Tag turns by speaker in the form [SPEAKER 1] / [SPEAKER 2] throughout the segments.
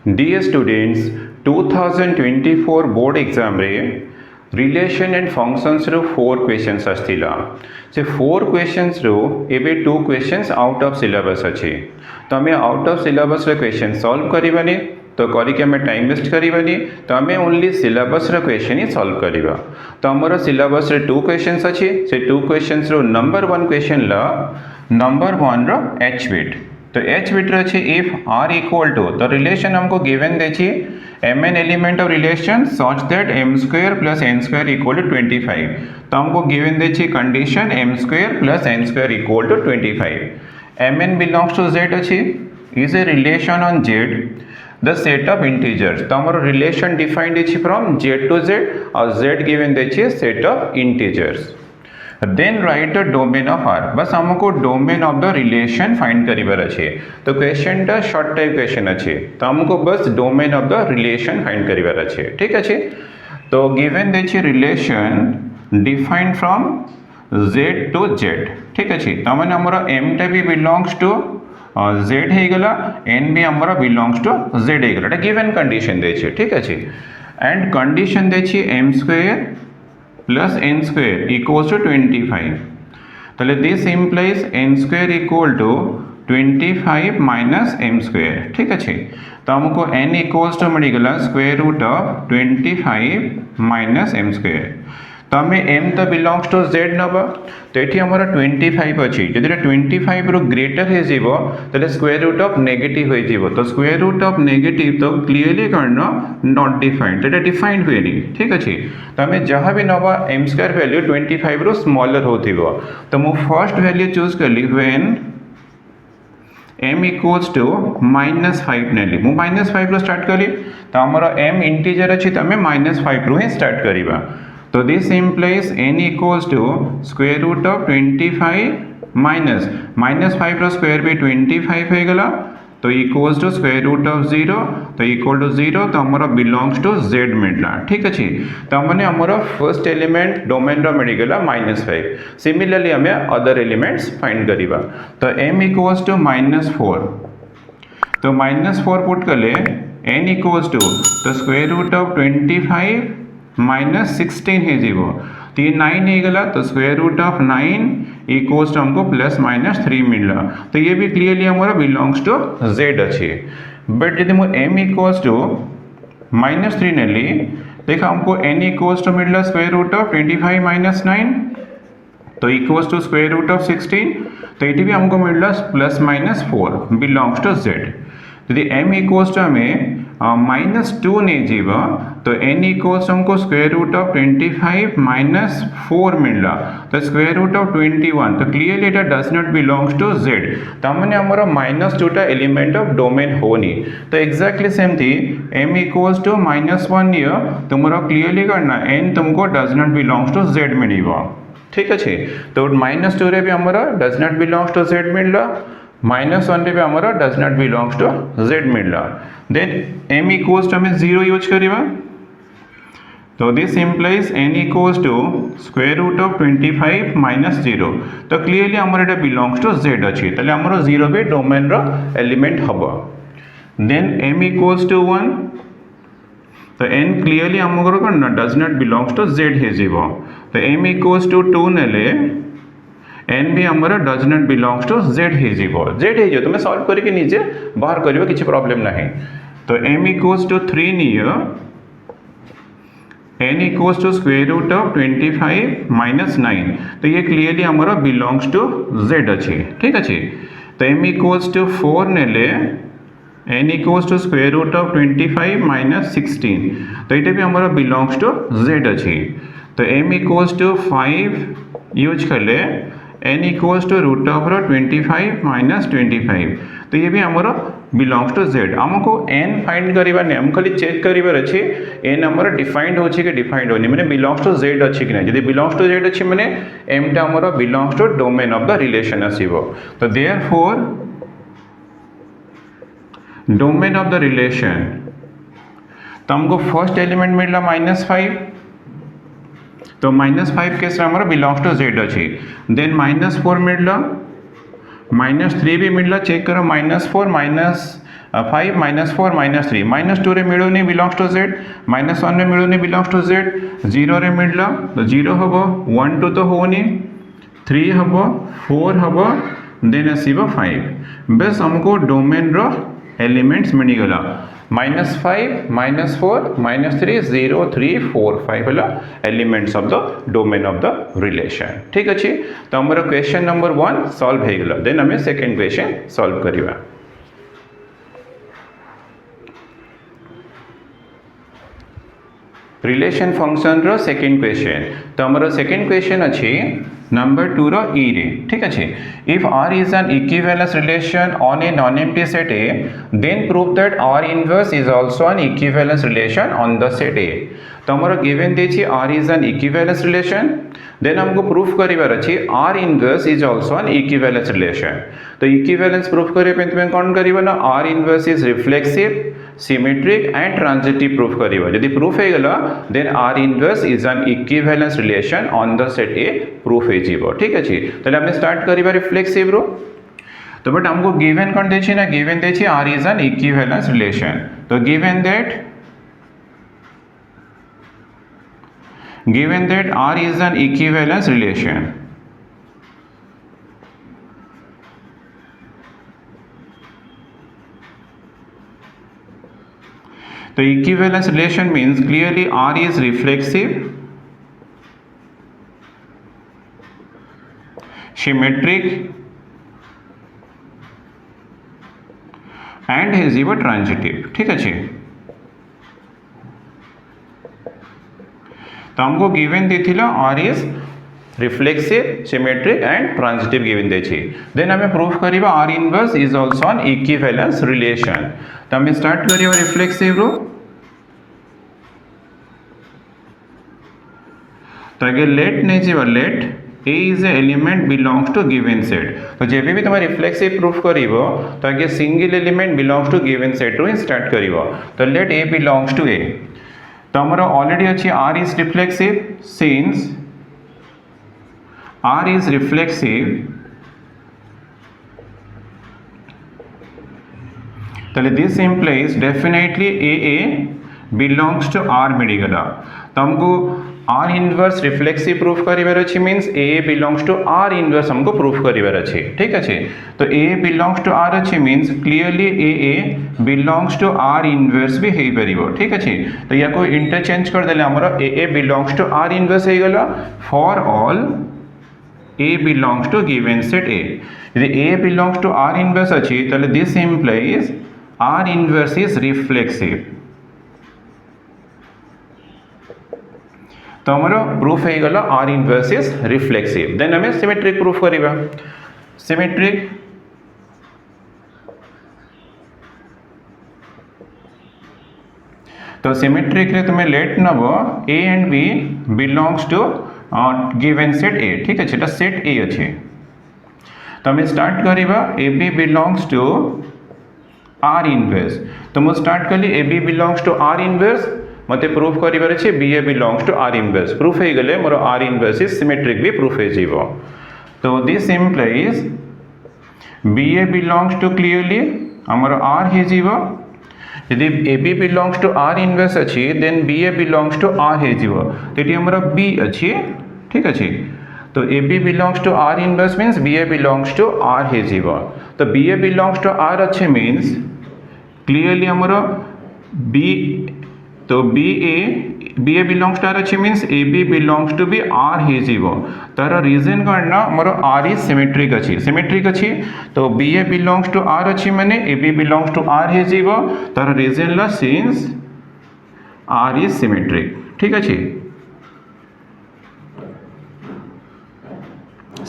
[SPEAKER 1] Dear students, 2024 board exam रे relation and functions रो 4 questions आस्थिला से 4 क्वेश्चंस रो एबे 2 क्वेश्चंस आउट ऑफ सिलेबस अछि तो हमें आउट ऑफ सिलेबस रो क्वेश्चन सॉल्व करिबानी तो करिके हमें टाइम वेस्ट करिबानी तो हमें ओनली सिलेबस रो क्वेश्चन ही सॉल्व करिबा तो हमर सिलेबस रे 2 क्वेश्चंस अछि से 2 क्वेश्चंस रो नंबर 1 क्वेश्चन ला नंबर 1 रो h बिट तो h बिट अच्छे इफ r इक्वल टू तो रिलेशन हमको गिवन देखिए mn element of relation such that m square plus n square equal to 25 तो हमको गिवन देखिए condition m square plus n square equal to 25 mn belongs to z अच्छे is a relation on z the set of integers तो हमारा relation defined देखिए from z to z और z given देखिए set of integers then right the domain of R बस हमको domain of the relation find करिबार अछि तो क्वेश्चन टा शॉर्ट टाइप क्वेश्चन अछि तो हमको बस domain of the relation find करिबार अछि ठीक अछि तो गिवन देखिए relation defined from z to z ठीक अछि त माने हमरा m टा भी बिलोंग्स टू z हे गेला n भी हमरा बिलोंग्स टू z हे गेला गिवन कंडीशन देखिए ठीक अछि एंड कंडीशन देखिए m square plus n square equals to 25 তাহলে this implies n square equal to 25 minus m square ঠিক আছে তো हमको n equals to मिल गला square root of 25 minus m square तो हमें m तो बिलोंग्स टू z नबा तो एठी हमारा 25 अछि जदि 25 रो ग्रेटर हे जीवो तले स्क्वायर रूट ऑफ नेगेटिव हो जीवो तो स्क्वायर रूट ऑफ नेगेटिव तो क्लियरली करनो नॉट डिफाइंड एटा डिफाइंड हुए नहीं ठीक अछि तो हमें जहां भी नबा m स्क्वायर वैल्यू 25 रो स्मॉलर होथिबो तो मु फर्स्ट वैल्यू चूज करली व्हेन m equals to -5 नेली मु -5 रो स्टार्ट करी तो हमरा m इंटीजर अछि त हमें -5 रो ही स्टार्ट करिबा तो this implies n equals to square root of 25 minus 5 row square भी 25 हो गला तो equals to square root of 0 तो equal to 0 तो हमारा belongs to z मिलला ठीक अछि तो हमने हमारा फर्स्ट एलिमेंट डोमेन रो मिल गला -5 सिमिलरली हमें अदर एलिमेंट्स फाइंड करिबा तो m equals to -4 तो -4 पुट करले n equals to तो स्क्वायर रूट ऑफ 25 -16 है जीवो तो ये 9 है गला तो square root of 9 equals to हमको +-3 मिलला तो ये भी क्लियरली हमारा बिलोंग्स टू z अच्छे बट यदि मु m इक्वल्स टू -3 नेली देखा हमको n इक्वल्स टू मिलला स्क्वायर रूट ऑफ 25 - 9 तो equals to square root of 16 तो ये भी हमको मिलला +-4 बिलोंग्स टू z यदि m इक्वल्स टू हमें -2 नहीं जीवा तो n इक्वल्स हमको स्क्वायर रूट ऑफ 25 - 4 मिलला तो स्क्वायर रूट ऑफ 21 तो clearly it does not belongs to z तो हमने हमारा -2 टा एलिमेंट ऑफ डोमेन होनी तो एग्जैक्टली सेम थी m इक्वल्स टू -1 नियर तुम्हारा क्लियरली करना n तुमको does not belongs to z मिलवा ठीक अच्छे तो -2 रे भी हमारा does not belongs to z मिलला -1 रे भी हमारा does not belongs to z मिलला देन m इक्वल्स टू हमें 0 यूज करिबा तो this implies n equals to square root of 25 minus 0 तो क्लियरली हमारा एटा बिलोंग्स टू z अछि तले हमरो 0 बे डोमेन रो एलिमेंट हबो देन m equals to 1 तो n क्लियरली हमरो कोन does not belongs to z हे जीवो तो m equals to 2 नेले n भी हमारा does not belongs to z हे जीवो z हे जो तुम सॉल्व करके नीचे बाहर करियो किछि प्रॉब्लम नहीं तो m equals to 3 near n equals to square root of 25 minus 9 तो ये क्लियरली हमारा बिलोंग्स टू z अच्छे ठीक अच्छे तो m equals to 4 नेले n equals to square root of 25 minus 16 तो ये भी हमारा बिलोंग्स टू z अच्छे तो m equals to 5 यूज कर ले n equals to root of 25 minus 25 तो ये भी हमारा बिलोंग्स टू z हमको n फाइंड करिबा ने हम खाली चेक करिबार अछि n हमारा डिफाइंड होछि कि डिफाइंड होनी माने बिलोंग्स टू z अछि कि नै यदि बिलोंग्स टू z अछि माने m टा हमारा belongs to domain of the relation आसीबो तो therefore domain of the relation तो हमको फर्स्ट एलिमेंट मिलला -5 तो -5 केस हमारा बिलोंग्स टू z अछि देन -4 मिलला -3 भी मिलला चेक करो -4 - 5 minus 4 minus 3 minus 2 रे मिलूनी belongs to z minus 1 रे मिलूनी belongs to z 0 रे मिलला तो 0 हबो 1 2 तो होनी 3 हबो 4 हबो देन आसीबो 5 बस हमको डोमेन रो एलिमेंट्स मिल गला -5 -4 -3 0 3 4 5 हला elements of the domain of the relation ठीक अछि तो हमर क्वेश्चन नंबर 1 सॉल्व हे गला देन हमें सेकंड क्वेश्चन सॉल्व करिवा रिलेशन फंक्शन रो सेकंड क्वेश्चन तो हमर सेकंड क्वेश्चन अछि नंबर 2 रो e रे ठीक अछि if r is an equivalence relation on a non empty set A then prove that r inverse is also an equivalence relation on the set A तो हमर given देछि r is an equivalence relation देन हमको proof करिवार अछि r inverse is also an equivalence relation तो equivalence proof करे पे तुम कोन करिवो ना r inverse is reflexive symmetric and transitive proof करिवो यदि प्रूफ हे गला then r inverse is an equivalence relation on the set A proof हे जीवो ठीक अछि तले हमने स्टार्ट करिवा रिफ्लेक्सिव रो तो बट हमको गिवन कोन देछि ना गिवन देछि r is an equivalence relation तो given that r is an equivalence relation the equivalence relation means clearly r is reflexive symmetric and is even transitive ठीक अछि तो हमको गिवन देथिला r is reflexive symmetric and transitive given देछि then हमें proof करिवा r inverse is also an equivalence relation तो हमें स्टार्ट करिवा रिफ्लेक्सिव रो तो आगे लेट नहीं जीवा late a is a element belongs to given set तो जेबे भी तुम रिफ्लेक्सिव प्रूफ करिवो तो आगे single element belongs to given set रो स्टार्ट करिवो तो let a belongs to a तो हमर ऑलरेडी अछि r is reflexive since r is reflexive तले this implies definitely a belongs to r मिली गला तो हमको r inverse reflexive proof करिवार अछि means a belongs to r inverse हमको प्रूफ करिवार अछि ठीक अछि तो a belongs to r अछि means clearly a belongs to r inverse भी हेई परिबो ठीक अछि तो या को इंटरचेंज कर देले हमरो a belongs to r inverse हे गेला for all a belongs to given set a यदि a belongs to r inverse अछि तले this implies r inverse is reflexive तो हमरो प्रूफ हे गला r inverse is reflexive देन हमें सिमेट्रिक प्रूफ करिवा सिमेट्रिक तो सिमेट्रिक रे तुम लेट नबो a and b belongs to given set a ठीक अछि एटा सेट a अछि तो हमें start करिवा ab belongs to r inverse तो मो स्टार्ट करली ab belongs to r inverse मते प्रूफ करिवार अछि ba belongs to r inverse proof हे गेले मोर r inverse is symmetric भी प्रूफ हे जीवो तो this implies ba belongs to clearly हमर r हे जीवो यदि ab belongs to r inverse अछि then ba belongs to r हे जीवो तेटी हमर b अछि ठीक अछि तो ab belongs to r inverse means ba belongs to r हे जीवो तो ba belongs to r अछि means clearly हमर b तो ba belongs to r अछि means ab belongs to be r हे जीवो तार रीजन करना हमर r is symmetric अछि तो ba belongs to r अछि माने ab belongs to r हे जीवो तार रीजन ला सिंस r is symmetric ठीक अछि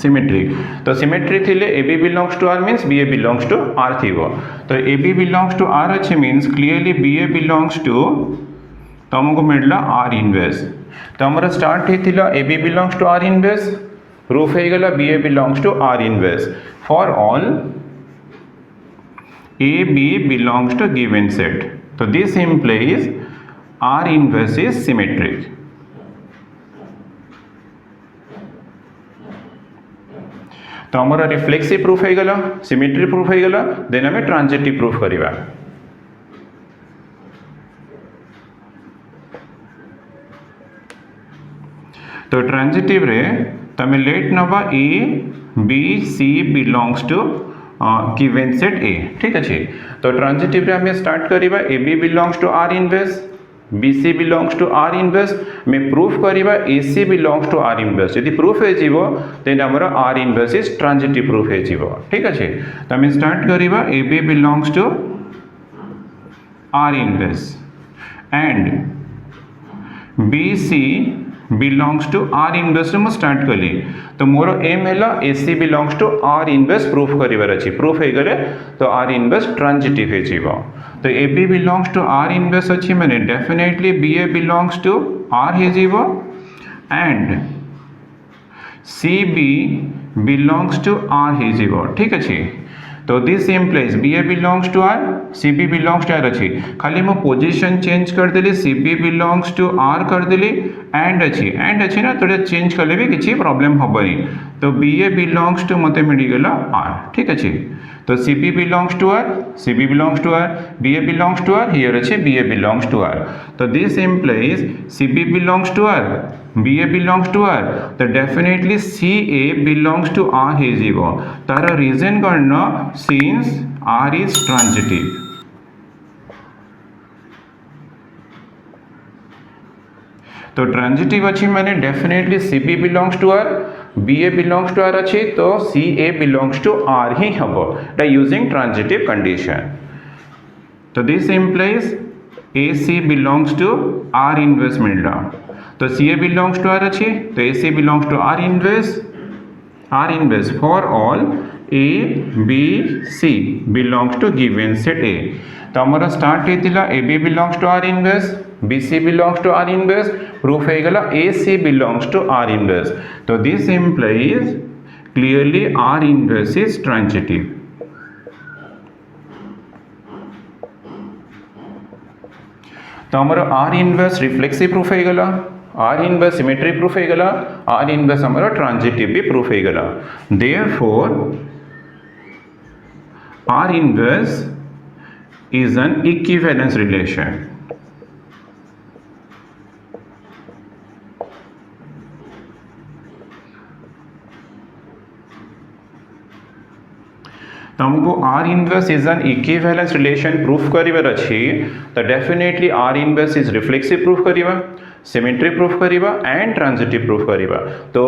[SPEAKER 1] सिमेट्रिक तो सिमेट्रिक थिले ab belongs to r means ba belongs to r थिवो तो ab belongs to r अछि means clearly ba belongs to तो हमको मिलला r inverse तो हमरा स्टार्ट हेतिला ab belongs to r inverse proof हे गेला ba belongs to r inverse for all ab belongs to given set तो this implies r inverse is symmetric तो हमारा रिफ्लेक्सिव प्रूफ हे गला सिमेट्री प्रूफ हे गला देन हमें ट्रांजिटिव प्रूफ करिवा तो ट्रांजिटिव रे तमे लेट नबा A B C belongs to given set A ठीक अच्छे। तो ट्रांजिटिव रे हमें स्टार्ट करिबा A B belongs to R inverse B C belongs to R inverse में प्रूफ करिबा A C belongs to R inverse यदि प्रूफ हे जीवो देन हमर R inverse is transitive proof हे जीवो ठीक अच्छे। तो हमें स्टार्ट करिबा A B belongs to R inverse and B C belongs to R inverse मु स्टार्ट कली। तो मोर एम है A C belongs to R inverse proof करिवार अछि प्रूफ हे गले तो आर इनवर्स ट्रांजिटिव हे जीवो। तो A B belongs to R inverse अछि माने definitely B A belongs to R हे जीवो and C B belongs to R हे जीवो ठीक अछि। तो this implies B A belongs to R C B belongs to R अच्छी खाली मो पोजीशन चेंज कर देली C B belongs to R कर देली एंड अच्छी ना थोड़े चेंज कले भी किसी प्रॉब्लम हेनी। तो बी ए बिलोंग्स टू मत मिलगला आर ठीक अच्छे। तो C B belongs to R C B belongs to R B A belongs to R here अच्छे B A belongs to R. तो this implies C B belongs to R B A belongs to R तो definitely C A belongs to R हे जीवो तार reason कौन since R is transitive. तो transitive अच्छी माने definitely C B belongs to R B A belongs to R अच्छी तो C A belongs to R ही हम यूजिंग ट्रांजिटिव कंडीशन। तो this implies A C belongs to R inverse मिलला। तो C A belongs to R अच्छी तो A C belongs to R inverse for all A B C belongs to given set A. तो हमारा स्टार्ट होता A B belongs to R inverse B C belongs to R inverse proof हो गला A C belongs to R inverse. तो this implies clearly R inverse is transitive. तो हमारा are inverse reflexive proof हो गला आर इनवर्स सिमेट्री प्रूफ हो गला R inverse हमारा ट्रांजिटिव भी प्रूफ हो गला। Therefore R inverse is an equivalence relation। तो हमको R inverse is an equivalence relation proof करिवार अछि तो definitely R inverse is reflexive proof करिवा सिमेट्री प्रूफ करिवा एंड ट्रांजिटिव प्रूफ करिवा। तो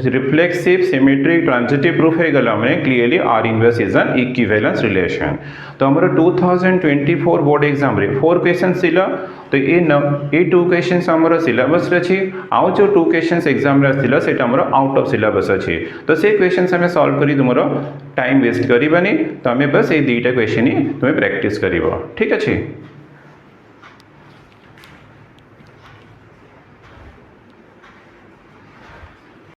[SPEAKER 1] रिफ्लेक्सिव सिमेट्री ट्रांजिटिव प्रूफ हो गला माने clearly R inverse is an equivalence relation. तो हमर 2024 बोर्ड एग्जाम रे 4 क्वेश्चंस थिला। तो ए 2 क्वेश्चंस हमर सिलेबस रे अछि आउ जो 2 क्वेश्चंस एग्जाम रे थिला सेटा हमर आउट ऑफ सिलेबस अछि। तो से क्वेश्चंस हमें सॉल्व करी तुमरो टाइम वेस्ट करिबानी तो हमें बस ए 2टा क्वेश्चन ही तुम्हें प्रैक्टिस करिवो ठीक अछि।